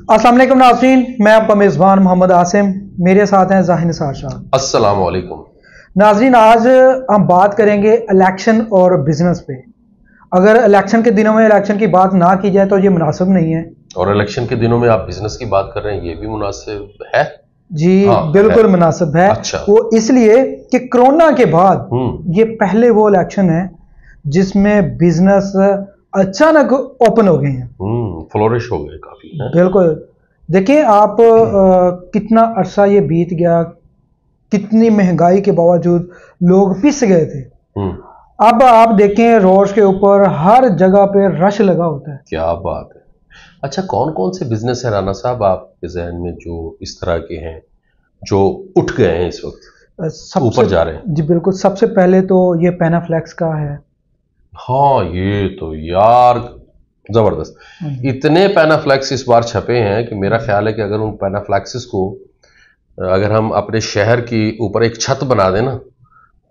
अस्सलाम वालेकुम नाज़रीन, मैं आपका मेज़बान मोहम्मद आसिम, मेरे साथ हैं ज़ाहिर निसार साहब। अस्सलाम वालेकुम नाज़रीन, आज हम बात करेंगे इलेक्शन और बिजनेस पे। अगर इलेक्शन के दिनों में इलेक्शन की बात ना की जाए तो ये मुनासिब नहीं है। और इलेक्शन के दिनों में आप बिजनेस की बात कर रहे हैं, ये भी मुनासिब है जी हाँ, बिल्कुल है। मुनासिब है। अच्छा। वो इसलिए कि कोरोना के बाद ये पहले वो इलेक्शन है जिसमें बिजनेस अचानक ओपन हो गए हैं, फ्लोरिश हो गए काफी है? बिल्कुल। देखिए आप कितना अरसा ये बीत गया, कितनी महंगाई के बावजूद लोग पिस गए थे। अब आप देखें रोड के ऊपर हर जगह पे रश लगा होता है। क्या बात है। अच्छा, कौन कौन से बिजनेस है राना साहब आपके जहन में जो इस तरह के हैं जो उठ गए हैं इस वक्त ऊपर जा रहे हैं? जी बिल्कुल, सबसे पहले तो ये पैनाफ्लेक्स का है। हाँ, ये तो यार जबरदस्त। इतने पैनाफ्लेक्स इस बार छपे हैं कि मेरा ख्याल है कि अगर उन पैनाफ्लेक्सिस को अगर हम अपने शहर की ऊपर एक छत बना दें ना,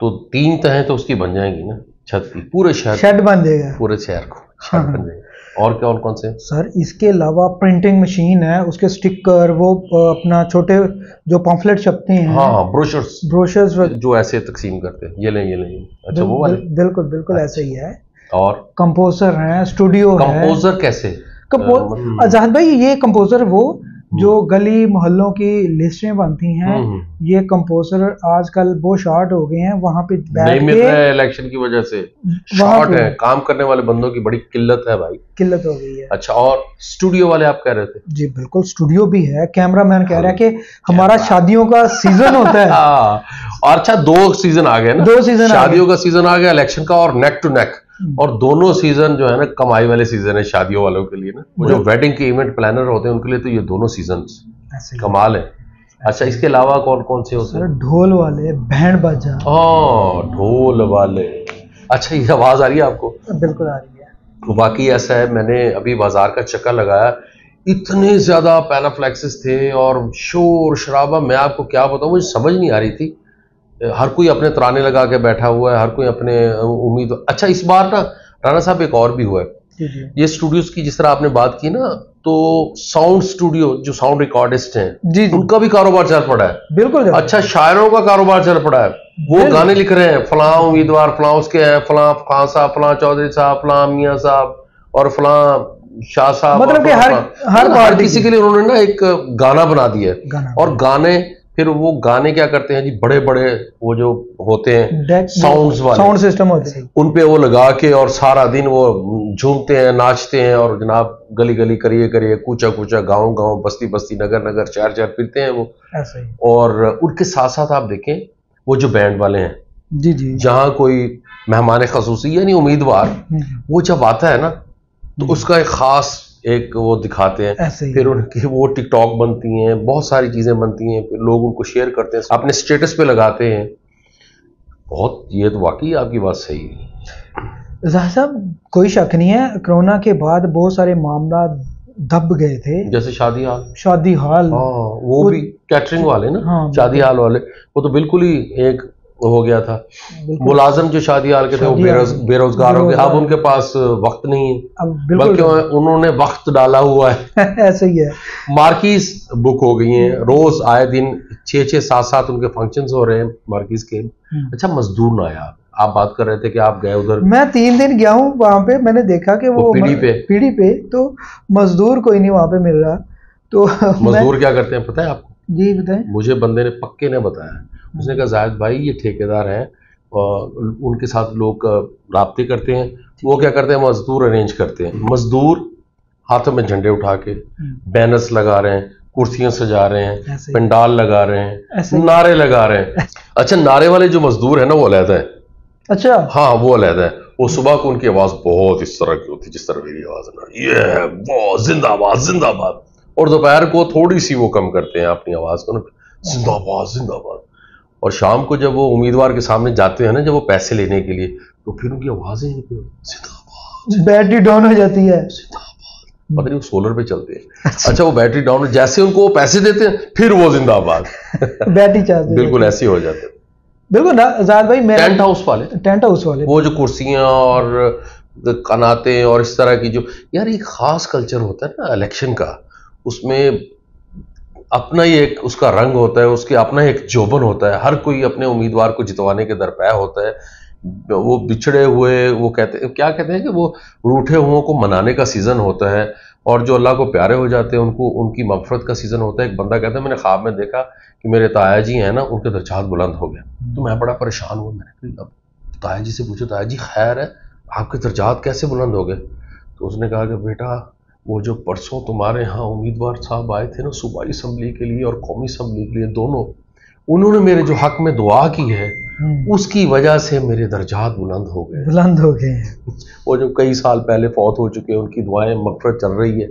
तो 3 तहें तो उसकी बन जाएंगी ना, छत की, पूरे शहर शेड बन जाएगा, पूरे शहर को शेड बन जाएगा। और कौन कौन से सर? इसके अलावा प्रिंटिंग मशीन है, उसके स्टिकर, वो अपना छोटे जो पॉम्फलेट छपते हैं, हाँ ब्रोशर्स जो ऐसे तकसीम करते हैं, ये लें। अच्छा, वो वाले बिल्कुल बिल्कुल ऐसे ही है। और कंपोजर है, स्टूडियो है। कंपोजर कैसे? आजाद भाई, ये कंपोजर वो जो गली मोहल्लों की लिस्टें बनती हैं, ये कंपोजर आजकल वो शॉर्ट हो गए हैं, वहां पे नहीं मिल रहे हैं इलेक्शन की वजह से, शॉर्ट है, काम करने वाले बंदों की बड़ी किल्लत है भाई, किल्लत हो गई है। अच्छा, और स्टूडियो वाले आप कह रहे थे? जी बिल्कुल, स्टूडियो भी है। कैमरामैन कह रहा है कि हमारा शादियों का सीजन होता है। और अच्छा, 2 सीजन आ गए ना, 2 सीजन, शादियों का सीजन आ गया, इलेक्शन का, और नेक टू नेक, और दोनों सीजन जो है ना कमाई वाले सीजन है शादियों वालों के लिए ना, वो जो वेडिंग के इवेंट प्लानर होते हैं उनके लिए तो ये दोनों सीजन कमाल है। अच्छा, इसके अलावा कौन कौन से होते हैं? ढोल वाले, बैंड बाजा। हाँ, ढोल वाले। अच्छा, ये आवाज आ रही है आपको? बिल्कुल आ रही है। वाकई ऐसा है, मैंने अभी बाजार का चक्कर लगाया, इतने ज्यादा पैनाफ्लेक्सिस थे और शोर शराबा, मैं आपको क्या बताऊं, मुझे समझ नहीं आ रही थी। हर कोई अपने तराने लगा के बैठा हुआ है, हर कोई अपने उम्मीद। अच्छा, इस बार ना राना साहब एक और भी हुआ है। ये स्टूडियोज की जिस तरह आपने बात की ना, तो साउंड स्टूडियो जो साउंड रिकॉर्डिस्ट हैं, उनका भी कारोबार चल पड़ा है। बिल्कुल। अच्छा, शायरों का कारोबार चल पड़ा है, वो गाने लिख रहे हैं, फलां उम्मीदवार, फलां उसके हैं, फलां खान साहब, फलां चौधरी साहब, फलां मियां साहब और फलां शाह साहब, मतलब कि हर किसी के लिए उन्होंने ना एक गाना बना दिया है। और गाने, फिर वो गाने क्या करते हैं जी, बड़े बड़े वो जो होते हैं साउंड्स वाले, साउंड सिस्टम होते हैं, उन पे वो लगा के और सारा दिन वो झूमते हैं, नाचते हैं, और जनाब गली गली, करिए कूचा कूचा, गांव गांव, बस्ती बस्ती, नगर नगर, शहर शहर फिरते हैं वो ऐसे ही। और उनके साथ साथ आप देखें वो जो बैंड वाले हैं, जी, जहां कोई मेहमान खसूसी यानी उम्मीदवार वो जब आता है ना, तो उसका एक खास एक वो दिखाते हैं, फिर उनकी वो टिकटॉक बनती हैं, बहुत सारी चीजें बनती हैं, फिर लोग उनको शेयर करते हैं, अपने स्टेटस पे लगाते हैं। बहुत, ये तो वाकई आपकी बात सही है साहब, कोई शक नहीं है, कोरोना के बाद बहुत सारे मामला दब गए थे, जैसे शादी हाल। हाँ, वो भी कैटरिंग वाले ना, हाँ, शादी हाल वाले, वो तो बिल्कुल ही एक हो गया था। मुलाजिम जो शादी हाल के थे वो बेरोजगार हो गए, अब उनके पास वक्त नहीं है, बल्कि उन्होंने वक्त डाला हुआ है। ऐसे ही है। मार्कीज बुक हो गई हैं, रोज आए दिन 6-7 उनके फंक्शंस हो रहे हैं मार्कीज के। अच्छा, मजदूर ना आया, आप बात कर रहे थे कि आप गए उधर, मैं 3 दिन गया हूँ वहां पे, मैंने देखा कि वो पीढ़ी पे तो मजदूर कोई नहीं वहां पे मिल रहा। तो मजदूर क्या करते हैं पता है आपको? जी बताएं। मुझे बंदे ने पक्के ने बताया, उसने कहा जाहिद भाई ये ठेकेदार हैं, उनके साथ लोग राब्ते करते हैं, वो क्या करते हैं, मजदूर अरेंज करते हैं, मजदूर हाथों में झंडे उठा के बैनर्स लगा रहे हैं, कुर्सियां सजा रहे हैं, पंडाल लगा रहे हैं, नारे लगा रहे हैं। अच्छा, नारे वाले जो मजदूर है ना वो अलग है। अच्छा, हाँ, वो अलग है। वो सुबह को उनकी आवाज बहुत इस तरह की होती है जिस तरह मेरी आवाज है ना, ये वो जिंदाबाद जिंदाबाद, और दोपहर को थोड़ी सी वो कम करते हैं अपनी आवाज को ना, जिंदाबाद जिंदाबाद। और शाम को जब वो उम्मीदवार के सामने जाते हैं ना, जब वो पैसे लेने के लिए, तो फिर उनकी आवाजें जिंदाबाद, बैटरी डाउन हो जाती है, जिंदाबाद, पता नहीं वो सोलर पे चलते हैं। अच्छा, वो बैटरी डाउन, जैसे उनको वो पैसे देते हैं फिर वो जिंदाबाद, बैटरी चार्ज, बिल्कुल ऐसे हो जाते हैं। बिल्कुल जाहिद भाई, टेंट हाउस वाले वो जो कुर्सियां और कनाते और इस तरह की जो, यार एक खास कल्चर होता है ना इलेक्शन का, उसमें अपना ही एक उसका रंग होता है, उसके अपना एक जोबन होता है। हर कोई अपने उम्मीदवार को जितवाने के दरपे होता है। वो बिछड़े हुए, वो क्या कहते हैं कि वो रूठे हुओं को मनाने का सीजन होता है, और जो अल्लाह को प्यारे हो जाते हैं उनको उनकी मगफरत का सीजन होता है। एक बंदा कहता है मैंने ख्वाब में देखा कि मेरे ताया जी हैं ना, उनके दर्जात बुलंद हो गए। तो मैं बड़ा परेशान हुआ। मैंने कहा अब ताया जी से पूछो, ताया जी खैर है, आपके दर्जात कैसे बुलंद हो गए? तो उसने कहा कि बेटा वो जो परसों तुम्हारे यहाँ उम्मीदवार साहब आए थे ना सूबाई असम्बली के लिए और कौमी असम्बली के लिए दोनों, उन्होंने मेरे जो हक में दुआ की है उसकी वजह से मेरे दर्जात बुलंद हो गए। वो जो कई साल पहले फौत हो चुके हैं उनकी दुआएं मगफरत चल रही है।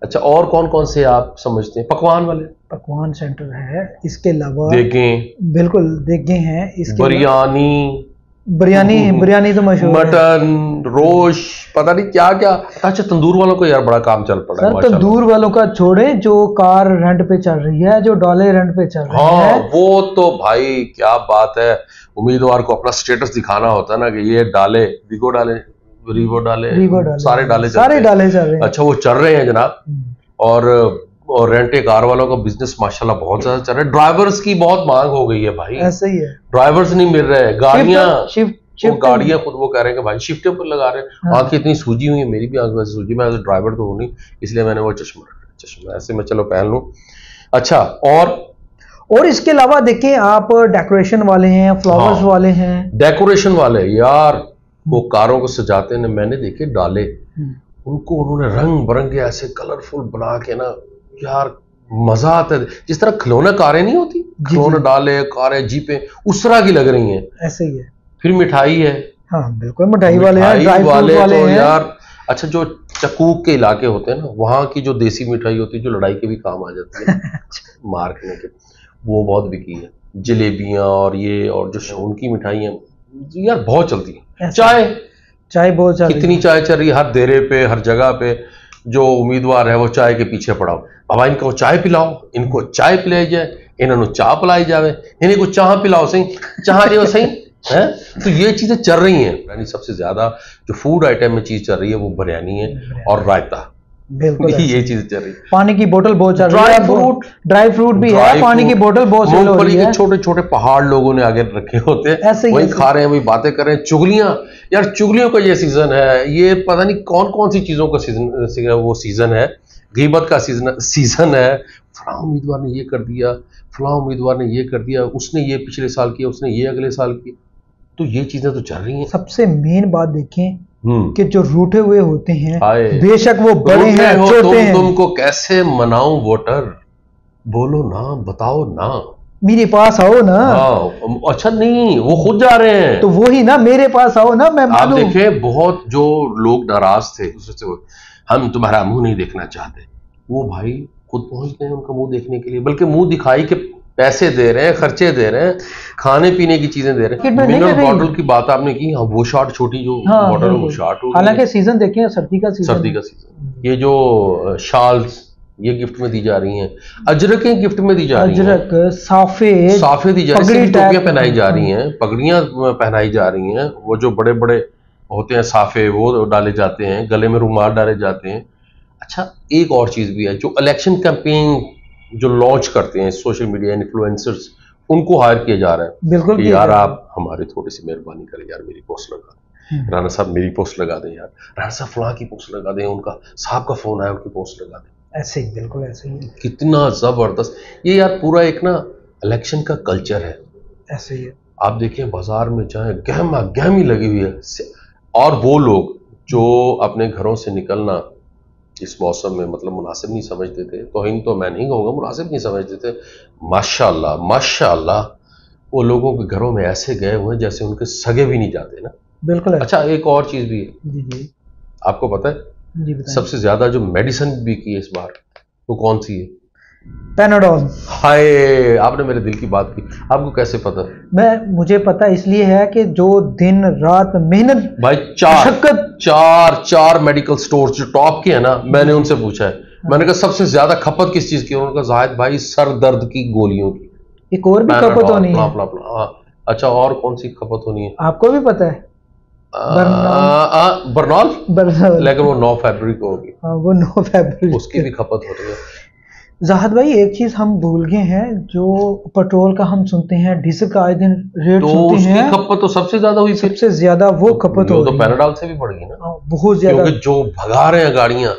अच्छा, और कौन कौन से आप समझते हैं? पकवान वाले, पकवान सेंटर है, इसके अलावा देखें, बिल्कुल देखें हैं, इसके बिरयानी तो मशहूर, मटन, रोश, पता नहीं क्या क्या। अच्छा, तंदूर वालों को यार बड़ा काम चल पड़ा है। तंदूर वालों का छोड़े, जो कार रेंट पे चल रही है, जो डॉले रेंट पे चल रही है, वो तो भाई क्या बात है। उम्मीदवार को अपना स्टेटस दिखाना होता है ना कि ये डाले, रीवो डाले, सारे डाले चल रहे हैं। अच्छा, वो चल रहे हैं जनाब। और रेंटे कार वालों का बिजनेस माशाल्लाह बहुत ज्यादा चल रहा है। ड्राइवर्स की बहुत मांग हो गई है भाई, ऐसे ही है, ड्राइवर्स नहीं मिल रहे, गाड़ियां खुद वो कह रहे हैं कि भाई शिफ्टें पर लगा रहे हैं। आंखें इतनी सूजी हुई है, मेरी भी आंख वैसे सूजी, मैं ड्राइवर तो हूँ नहीं, इसलिए मैंने वो चश्मा ऐसे में चलो पहन लूं। अच्छा, और इसके अलावा देखें आप, डेकोरेशन वाले हैं, फ्लावर्स वाले हैं। डेकोरेशन वाले यार वो कारों को सजाते हैं, मैंने देखे डाले, उनको उन्होंने रंग बिरंगे ऐसे कलरफुल बना के ना, यार मजा आता है। जिस तरह खिलौना कारें नहीं होती, खिलौना डाले, कारें, जीपें उस तरह की लग रही हैं, ऐसे ही है। फिर मिठाई है, हाँ बिल्कुल, मिठाई वाले हैं, ड्राई फ्रूट वाले तो हैं यार। अच्छा, जो चकूक के इलाके होते हैं ना, वहां की जो देसी मिठाई होती है जो लड़ाई के भी काम आ जाती है मारने के, वो बहुत बिकी है। जलेबियां और ये, और जो शौन की मिठाइयां यार बहुत चलती है। चाय बहुत चल रही है, कितनी चाय चल रही है हर देरे पे, हर जगह पे। जो उम्मीदवार है वो चाय के पीछे पड़ा हो, बाबा इनको चाय पिलाओ, इनको चाय पिलाई जाए, इन्होंने चाह पिलाई जाए, इन्हें को चाह पिलाओ सही, चाह जो सही है। तो ये चीजें चल रही हैं। यानी सबसे ज्यादा जो फूड आइटम में चीज चल रही है वो बिरयानी है और रायता, बिल्कुल ये चीज चल रही है। पानी की बोतल बहुत चल रही है, ड्राई फ्रूट भी है, पानी की बोतल बहुत सेल हो रही है। के छोटे छोटे पहाड़ लोगों ने आगे रखे होते हैं, वही खा रहे हैं, वही बातें कर रहे हैं। चुगलियां, यार चुगलियों का ये सीजन है, ये पता नहीं कौन कौन सी चीजों का सीजन, वो सीजन है, गीबत का सीजन है। फलां उम्मीदवार ने ये कर दिया, फलां उम्मीदवार ने ये कर दिया, उसने ये पिछले साल किया, उसने ये अगले साल किया। तो ये चीजें तो चल रही हैं। सबसे मेन बात देखें कि जो रूठे हुए होते हैं, बेशक वो बड़े हैं, छोटे हैं, तुमको कैसे मनाऊं वोटर, बोलो ना, बताओ ना, मेरे पास आओ ना। अच्छा नहीं, वो खुद जा रहे हैं, तो वही ना, मेरे पास आओ ना, मैं आप देखें बहुत जो लोग नाराज थे हम तुम्हारा मुंह नहीं देखना चाहते, वो भाई खुद पहुंच गए उनका मुंह देखने के लिए, बल्कि मुंह दिखाई के पैसे दे रहे हैं, खर्चे दे रहे हैं, खाने पीने की चीजें दे रहे हैं। मिनरल बॉटल की बात आपने की, हाँ वो शॉर्ट, छोटी जो बॉटल है वो शॉर्ट हो, हालांकि सीजन देखें सर्दी का सीजन, ये जो शाल्स ये गिफ्ट में दी जा रही हैं, अजरकें गिफ्ट में दी जा रही हैं, अजरक, साफे दी जा रही हैं, टोपियां पहनाई जा रही हैं, पगड़ियां पहनाई जा रही हैं, वो जो बड़े बड़े होते हैं साफे वो डाले जाते हैं, गले में रुमाल डाले जाते हैं। अच्छा, एक और चीज भी है, जो इलेक्शन कैंपेन जो लॉन्च करते हैं सोशल मीडिया इन्फ्लुएंसर्स, उनको हायर किया जा रहा है। बिल्कुल कि यार आप हमारे थोड़ी सी मेहरबानी करें यार, मेरी पोस्ट लगा दें, राणा साहब मेरी पोस्ट लगा दें, यार राणा साहब फलां की पोस्ट लगा दें, उनका साहब का फोन आया उनकी पोस्ट लगा दें। ऐसे ही, बिल्कुल ऐसे ही। कितना जबरदस्त ये यार पूरा एक ना इलेक्शन का कल्चर है। ऐसे ही है। आप देखें बाजार में चाहे गहमा गहमी लगी हुई है, और वो लोग जो अपने घरों से निकलना इस मौसम में मतलब मुनासिब नहीं समझते थे, तो मैं नहीं कहूँगा, मुनासिब नहीं समझते थे, माशाल्लाह माशाल्लाह वो लोगों के घरों में ऐसे गए हुए हैं जैसे उनके सगे भी नहीं जाते ना। बिल्कुल। अच्छा, एक और चीज भी है जी, आपको पता है जी, सबसे ज्यादा जो मेडिसिन भी की है इस बार वो कौन सी है? पैनाडोल। हाय, आपने मेरे दिल की बात की, आपको कैसे पता? मुझे पता इसलिए है कि जो दिन रात मेहनत भाई चार मेडिकल स्टोर जो टॉप के है ना, मैंने उनसे पूछा है, मैंने कहा सबसे ज्यादा खपत किस चीज की? उन्होंने कहा जाहिद भाई सर दर्द की गोलियों की। एक और भी खपत होनी है। अच्छा, और कौन सी खपत होनी है आपको भी पता है? बरनौल, लेकिन वो 9 फरवरी को होगी। वो 9 फरवरी उसकी भी खपत हो रही है। जाहिद भाई एक चीज हम भूल गए हैं, जो पेट्रोल का हम सुनते हैं, डीजल का आए दिन रेट तो सुनते उसकी हैं, खपत तो सबसे ज्यादा हुई, सबसे ज्यादा वो खपत हो तो पैराडाल से भी बढ़ गई ना, बहुत ज्यादा, क्योंकि जो भगा रहे हैं गाड़ियां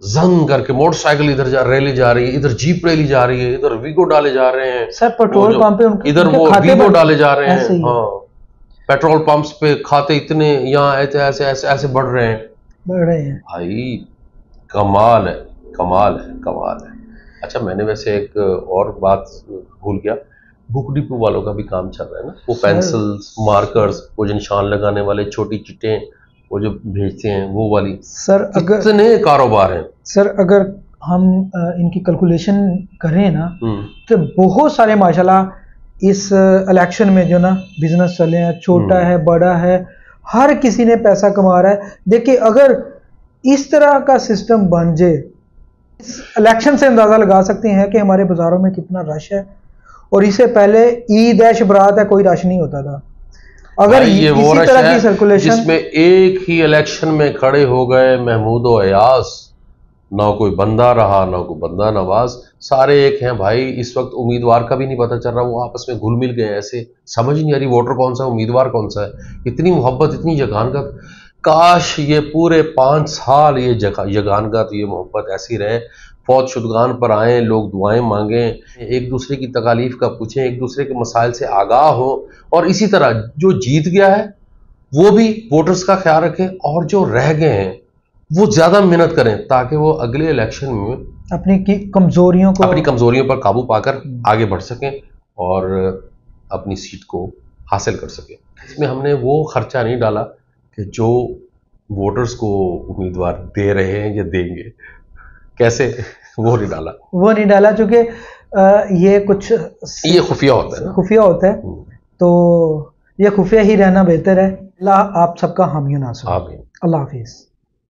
जंग करके, मोटरसाइकिल इधर रैली जा रही है, इधर जीप रैली जा रही है, इधर वीगो डाले जा रहे हैं सर पेट्रोल पंप पे, इधर वो वीगो डाले जा रहे हैं। हाँ, पेट्रोल पंप्स पे खाते इतने यहाँ ऐसे ऐसे ऐसे बढ़ रहे हैं भाई, कमाल है, कमाल है, कमाल है। अच्छा, मैंने वैसे एक और बात भूल गया, बुक डिपो वालों का भी काम चल रहा है ना, वो पेंसिल्स, मार्कर्स, वो जो निशान लगाने वाले छोटी चिट्टे वो जो भेजते हैं वो वाली, सर अगर कितने कारोबार हैं सर, अगर हम इनकी कैलकुलेशन करें ना तो बहुत सारे माशाल्लाह इस इलेक्शन में जो ना बिजनेस चले हैं, छोटा है बड़ा है, हर किसी ने पैसा कमा रहा है। देखिए अगर इस तरह का सिस्टम बन जाए, इस इलेक्शन से अंदाजा लगा सकते हैं कि हमारे बाजारों में कितना रश है, और इससे पहले ईद है, शबरात है, कोई रश नहीं होता था। अगर ये वो रश है जिसमें एक ही इलेक्शन में खड़े हो गए महमूद और अयास, ना कोई बंदा रहा ना कोई बंदा नवाज, सारे एक हैं भाई। इस वक्त उम्मीदवार का भी नहीं पता चल रहा, वो आपस में घुल मिल गए, ऐसे समझ नहीं आ रही वोटर कौन सा, उम्मीदवार कौन सा है। इतनी मोहब्बत, इतनी जगानगत, काश ये पूरे 5 साल ये जगानगत, ये मोहब्बत ऐसी रहे, फौज शुदगान पर आए, लोग दुआएं मांगें, एक दूसरे की तकालीफ का पूछें, एक दूसरे के मसाइल से आगाह हो, और इसी तरह जो जीत गया है वो भी वोटर्स का ख्याल रखें, और जो रह गए हैं वो ज्यादा मेहनत करें, ताकि वो अगले इलेक्शन में अपनी कमजोरियों पर काबू पाकर आगे बढ़ सकें और अपनी सीट को हासिल कर सकें। इसमें हमने वो खर्चा नहीं डाला कि जो वोटर्स को उम्मीदवार दे रहे हैं या देंगे, कैसे, वो नहीं डाला चूंकि ये कुछ ये खुफिया होता है, तो ये खुफिया ही रहना बेहतर है। अल्लाह आप सबका हामी नासिर। आमीन। अल्लाह हाफिज।